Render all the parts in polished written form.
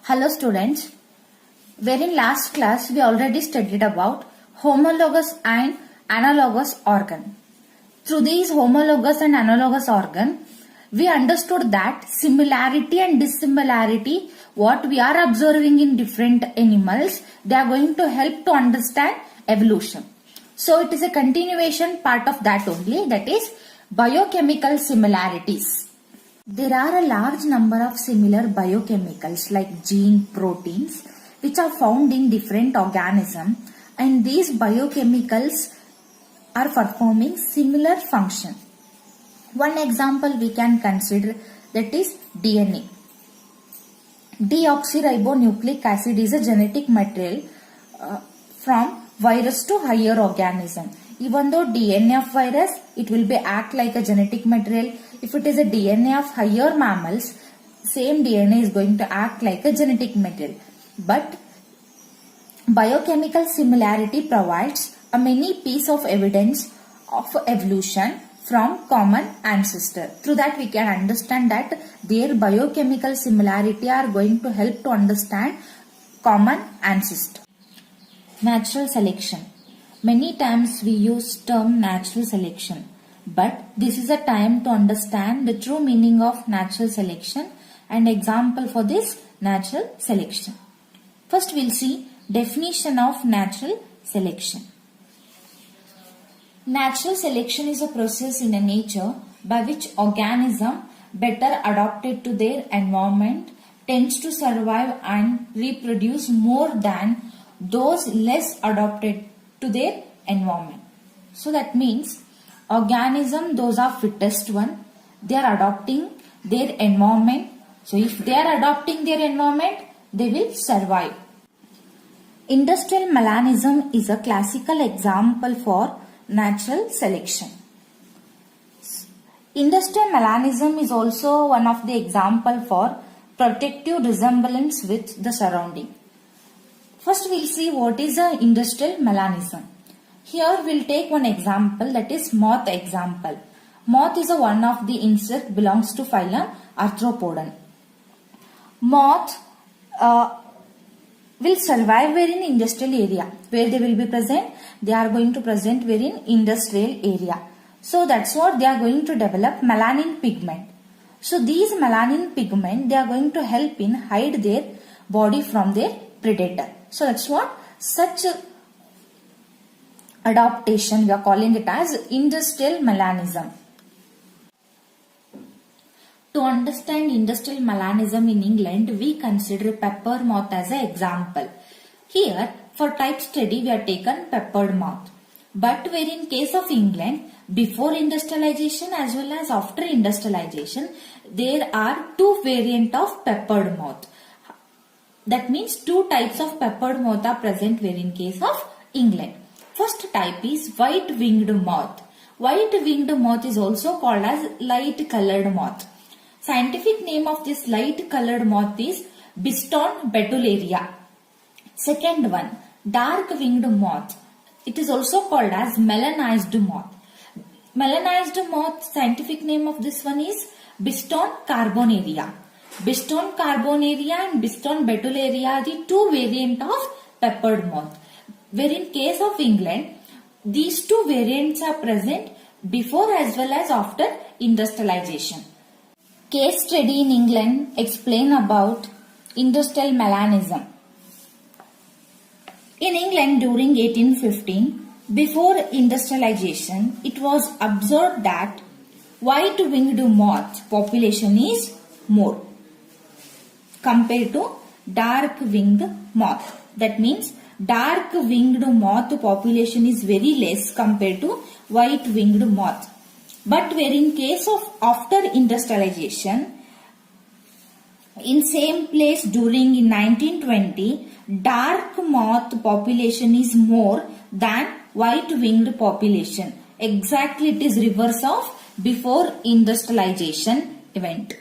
Hello students, wherein last class we already studied about homologous and analogous organ. Through these homologous and analogous organ, we understood that similarity and dissimilarity, what we are observing in different animals, they are going to help to understand evolution. So it is a continuation part of that only, that is biochemical similarities. There are a large number of similar biochemicals like gene proteins which are found in different organisms, and these biochemicals are performing similar function. One example we can consider, that is DNA. Deoxyribonucleic acid is a genetic material from virus to higher organism. Even though DNA of virus, it will be act like a genetic material. If it is a DNA of higher mammals, same DNA is going to act like a genetic material. But biochemical similarity provides a many piece of evidence of evolution from common ancestor. Through that we can understand that their biochemical similarity are going to help to understand common ancestor. Natural selection. Many times we use term natural selection, but this is a time to understand the true meaning of natural selection and example for this natural selection. First we'll see definition of natural selection. Natural selection is a process in a nature by which organism better adapted to their environment tends to survive and reproduce more than those less adapted to their environment. So that means organism, those are fittest one, they are adopting their environment. So if they are adopting their environment, they will survive. Industrial melanism is a classical example for natural selection. Industrial melanism is also one of the example for protective resemblance with the surrounding. First we'll see what is a industrial melanism. Here we'll take one example, that is moth example. Moth is one of the insect belongs to phylum Arthropoda. Moth will survive where in industrial area. Where they will be present? They are going to present where in industrial area. So that's what they are going to develop melanin pigment. So these melanin pigment, they are going to help in hide their body from their predator. So that's what such adaptation we are calling it as industrial melanism. To understand industrial melanism in England, we consider pepper moth as an example. Here for type study we are taken peppered moth. But where in case of England, before industrialization as well as after industrialization, there are two variants of peppered moth. That means two types of peppered moth are present where in case of England. First type is white winged moth. White winged moth is also called as light colored moth. Scientific name of this light colored moth is Biston betularia. Second one, dark winged moth. It is also called as melanized moth. Melanized moth, scientific name of this one is Biston carbonaria. Biston carbonaria and Biston betularia are the two variants of peppered moth. Where in case of England, these two variants are present before as well as after industrialization. Case study in England explain about industrial melanism. In England during 1815, before industrialization, it was observed that white winged moth population is more compared to dark winged moth. That means dark winged moth population is very less compared to white winged moth. But where in case of after industrialization, in same place during in 1920, dark moth population is more than white winged population. Exactly it is reverse of before industrialization event.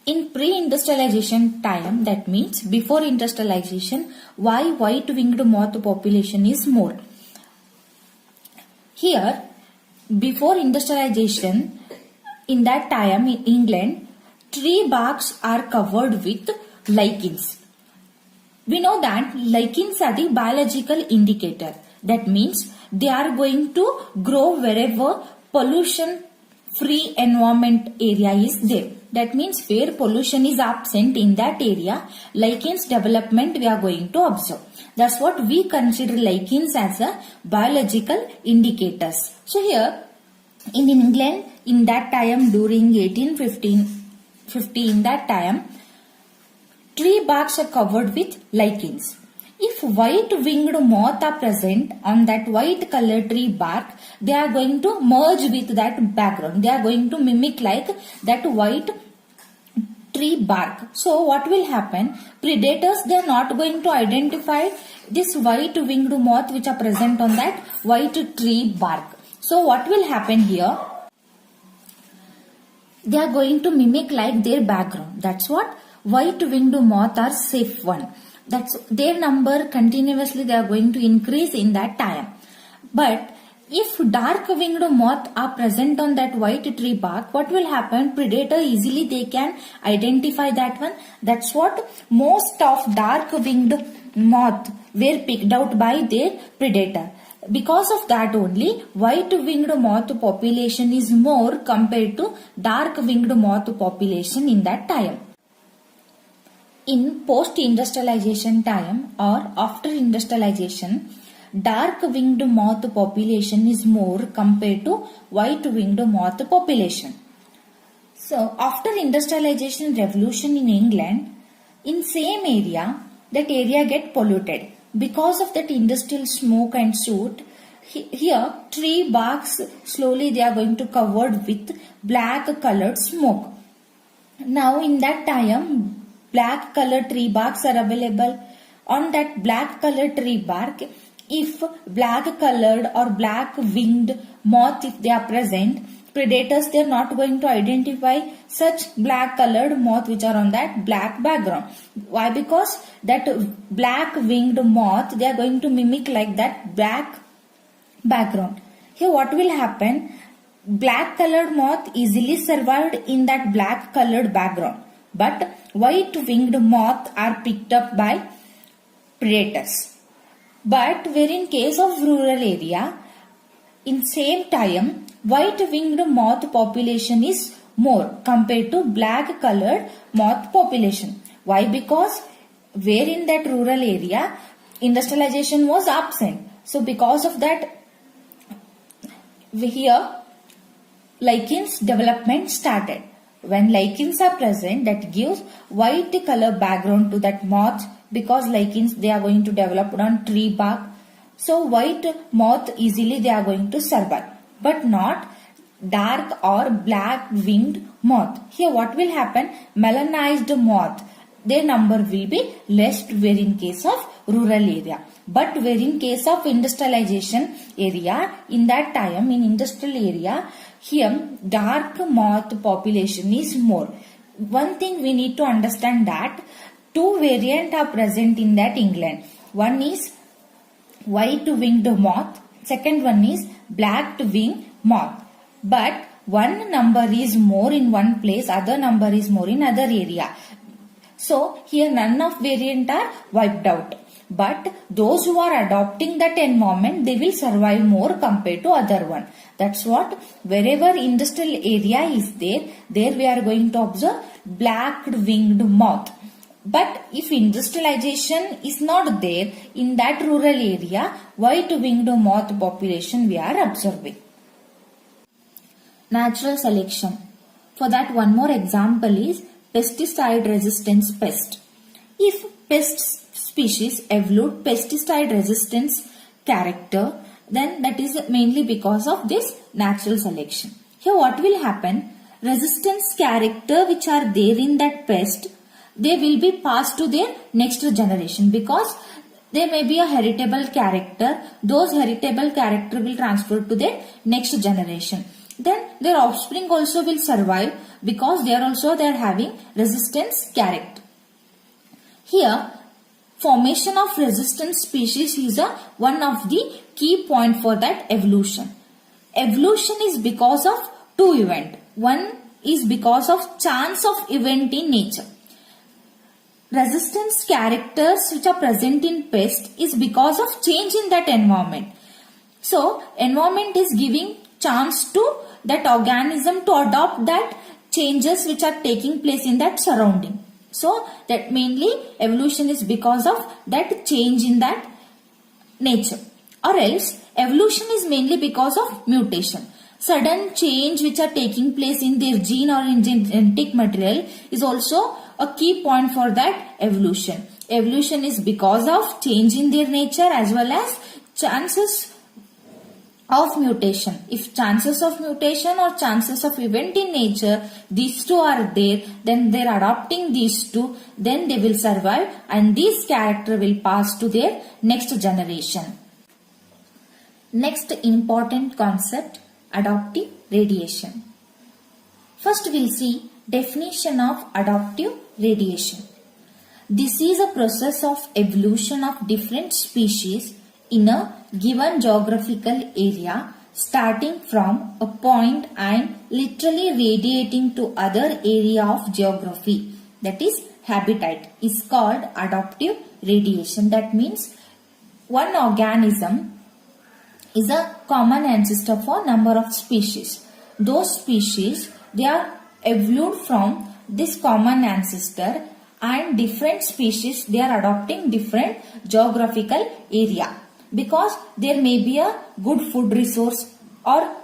In pre-industrialization time, that means before industrialization, why white winged moth population is more? Here, before industrialization, in that time in England, tree barks are covered with lichens. We know that lichens are the biological indicator. That means they are going to grow wherever pollution free environment area is there. That means where pollution is absent in that area, lichens development we are going to observe. That's what we consider lichens as a biological indicators. So here in England in that time during 1850 in that time, tree barks are covered with lichens. If white winged moth are present on that white color tree bark, they are going to merge with that background. They are going to mimic like that white tree bark. So what will happen? Predators, they are not going to identify this white winged moth which are present on that white tree bark. So what will happen here? They are going to mimic like their background. That's what white winged moth are safe one. That's their number continuously they are going to increase in that time. But if dark winged moth are present on that white tree bark, what will happen? Predator easily they can identify that one. That's what most of dark winged moth were picked out by their predator. Because of that only, white winged moth population is more compared to dark winged moth population in that time. In post-industrialization time or after industrialization, dark winged moth population is more compared to white winged moth population. So after industrialization revolution in England, in same area, that area get polluted. Because of that industrial smoke and soot, here tree barks slowly they are going to covered with black colored smoke. Now in that time, black colored tree barks are available. On that black colored tree bark, if black colored or black winged moth if they are present, predators they are not going to identify such black colored moth which are on that black background. Why? Because that black winged moth they are going to mimic like that black background. Here what will happen? Black colored moth easily survived in that black colored background. But white winged moth are picked up by predators. But where in case of rural area, in same time, white winged moth population is more compared to black colored moth population. Why? Because where in that rural area, industrialization was absent. So because of that, here lichens development started. When lichens are present, that gives white color background to that moth because lichens they are going to develop on tree bark. So white moth easily they are going to survive, but not dark or black winged moth. Here what will happen? Melanized moth, their number will be less where in case of rural area. But where in case of industrialization area, in that time in industrial area, here dark moth population is more. One thing we need to understand that two variants are present in that England. One is white winged moth, second one is black winged moth. But one number is more in one place, other number is more in other area. So here none of variant are wiped out. But those who are adopting that environment, they will survive more compared to other one. That's what wherever industrial area is there we are going to observe black winged moth. But if industrialization is not there in that rural area, white winged moth population we are observing. Natural selection. For that one more example is pesticide resistance pest. If pest species evolve pesticide resistance character, then that is mainly because of this natural selection. Here what will happen? Resistance character which are there in that pest, they will be passed to their next generation because there may be a heritable character. Those heritable character will transfer to their next generation. Then their offspring also will survive because they are having resistance character. Here formation of resistant species is one of the key point for that evolution. Evolution is because of two events. One is because of chance of event in nature. Resistance characters which are present in pest is because of change in that environment. So, environment is giving chance to that organism to adopt that changes which are taking place in that surrounding. So, that mainly evolution is because of that change in that nature. Or else, evolution is mainly because of mutation. Sudden change which are taking place in their gene or in genetic material is also a key point for that evolution. Evolution is because of change in their nature as well as chances of mutation. If chances of mutation or chances of event in nature, these two are there, then they are adopting these two, then they will survive and this character will pass to their next generation. Next important concept, adaptive radiation. First we'll see definition of adaptive radiation. This is a process of evolution of different species in a given geographical area starting from a point and literally radiating to other area of geography, that is habitat, is called adaptive radiation. That means one organism is a common ancestor for number of species. Those species, they are evolved from this common ancestor and different species, they are adopting different geographical area because there may be a good food resource or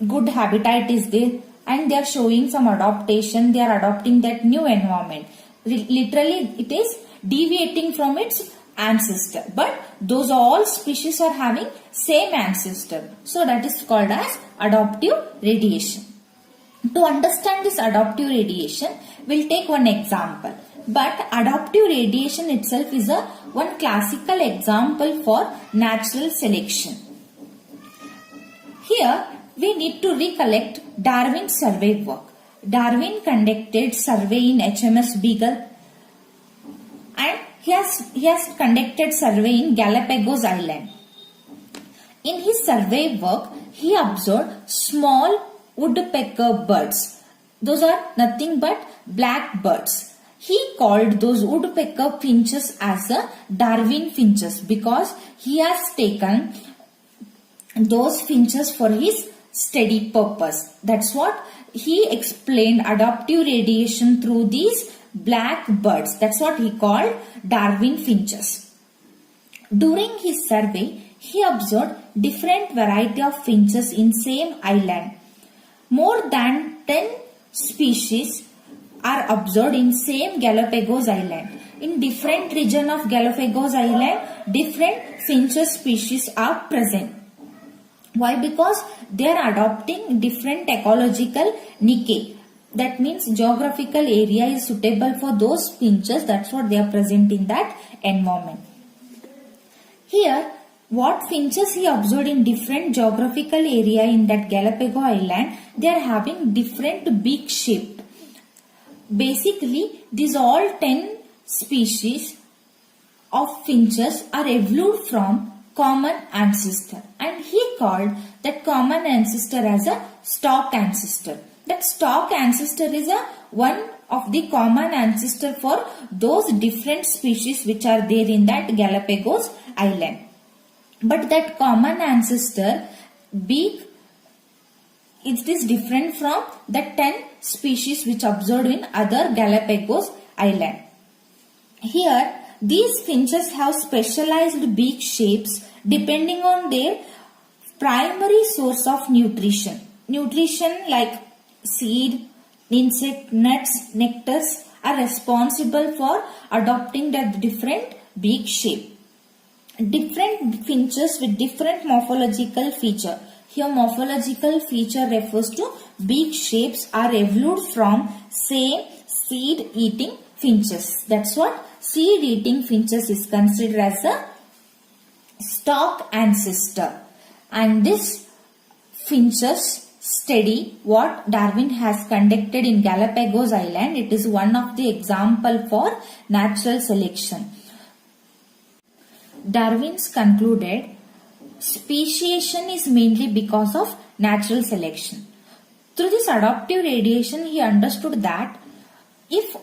good habitat is there and they are showing some adaptation, they are adopting that new environment. Literally it is deviating from its ancestor, but those all species are having same ancestor, so that is called as adaptive radiation. To understand this adaptive radiation, we'll take one example, but adaptive radiation itself is a one classical example for natural selection. Here we need to recollect Darwin's survey work. Darwin conducted survey in HMS Beagle and he has conducted survey in Galapagos Island. In his survey work, he observed small woodpecker birds. Those are nothing but black birds. He called those woodpecker finches as a Darwin finches because he has taken those finches for his study purpose. That's what he explained, adaptive radiation through these black birds. That's what he called Darwin finches. During his survey, he observed different variety of finches in same island. More than 10 species are observed in same Galapagos Island. In different region of Galapagos Island, different finches species are present. Why? Because they are adopting different ecological niche. That means geographical area is suitable for those finches. That's what they are present in that environment. Here, what finches he observed in different geographical area in that Galapagos Island, they are having different beak shape. Basically, these all 10 species of finches are evolved from common ancestor, and he called that common ancestor as a stock ancestor. That stock ancestor is a one of the common ancestor for those different species which are there in that Galapagos Island. But that common ancestor beak, it is different from the 10 species which observed in other Galapagos Island. Here, these finches have specialized beak shapes depending on their primary source of nutrition. Nutrition like seed, insect, nuts, nectars are responsible for adopting the different beak shape. Different finches with different morphological feature. Here morphological feature refers to beak shapes are evolved from same seed eating finches. That's what seed eating finches is considered as a stock ancestor. And this finches study what Darwin has conducted in Galapagos Island, it is one of the example for natural selection. Darwin's concluded speciation is mainly because of natural selection. Through this adaptive radiation, he understood that if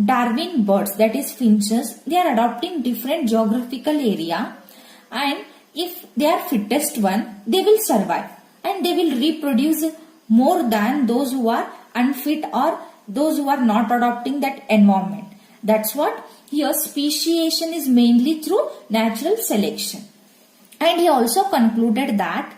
Darwin birds, that is finches, they are adopting different geographical area, and if they are fittest one, they will survive and they will reproduce more than those who are unfit or those who are not adopting that environment. That's what here speciation is mainly through natural selection. And he also concluded that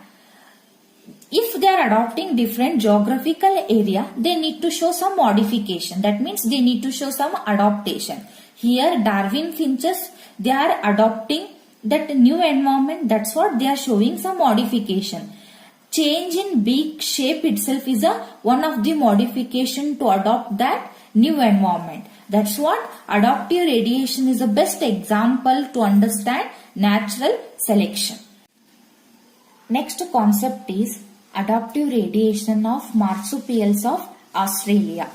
if they are adopting different geographical area, they need to show some modification. That means they need to show some adaptation. Here Darwin finches, they are adopting that new environment. That's what they are showing some modification. Change in beak shape itself is one of the modification to adopt that new environment. That's what adaptive radiation is the best example to understand natural selection. Next concept is adaptive radiation of marsupials of Australia.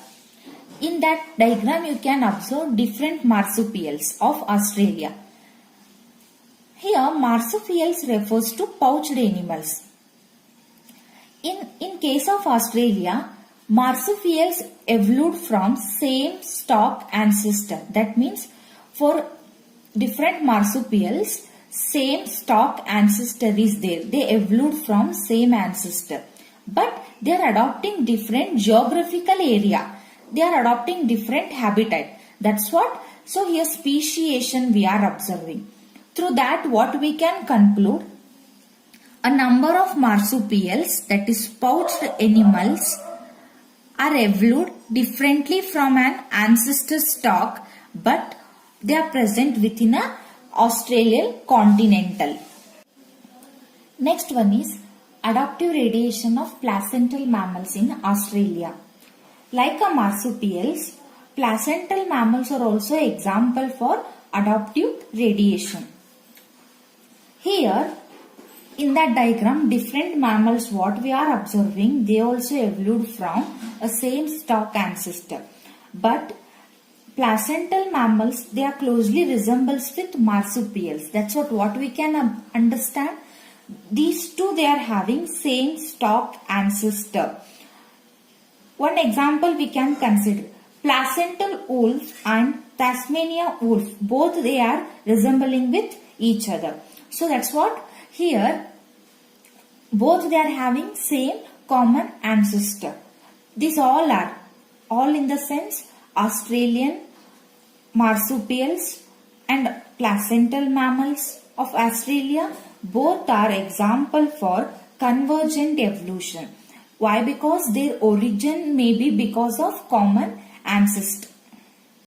In that diagram you can observe different marsupials of Australia. Here marsupials refers to pouched animals. In case of Australia, marsupials evolved from same stock ancestor. That means for different marsupials, same stock ancestor is there. They evolved from same ancestor. But they are adopting different geographical area. They are adopting different habitat. That's what. So here speciation we are observing. Through that what we can conclude, a number of marsupials, that is pouched animals, are evolved differently from an ancestor stock, but they are present within a Australian continental. Next one is adaptive radiation of placental mammals in Australia. Like a marsupials, placental mammals are also example for adaptive radiation. Here in that diagram, different mammals what we are observing, they also evolved from a same stock ancestor. But placental mammals, they are closely resembles with marsupials. That's what we can understand. These two, they are having same stock ancestor. One example we can consider, placental wolf and Tasmania wolf, both they are resembling with each other. So that's what here both they are having same common ancestor. These all are in the sense Australian marsupials and placental mammals of Australia, both are example for convergent evolution. Why? Because their origin may be because of common ancestor.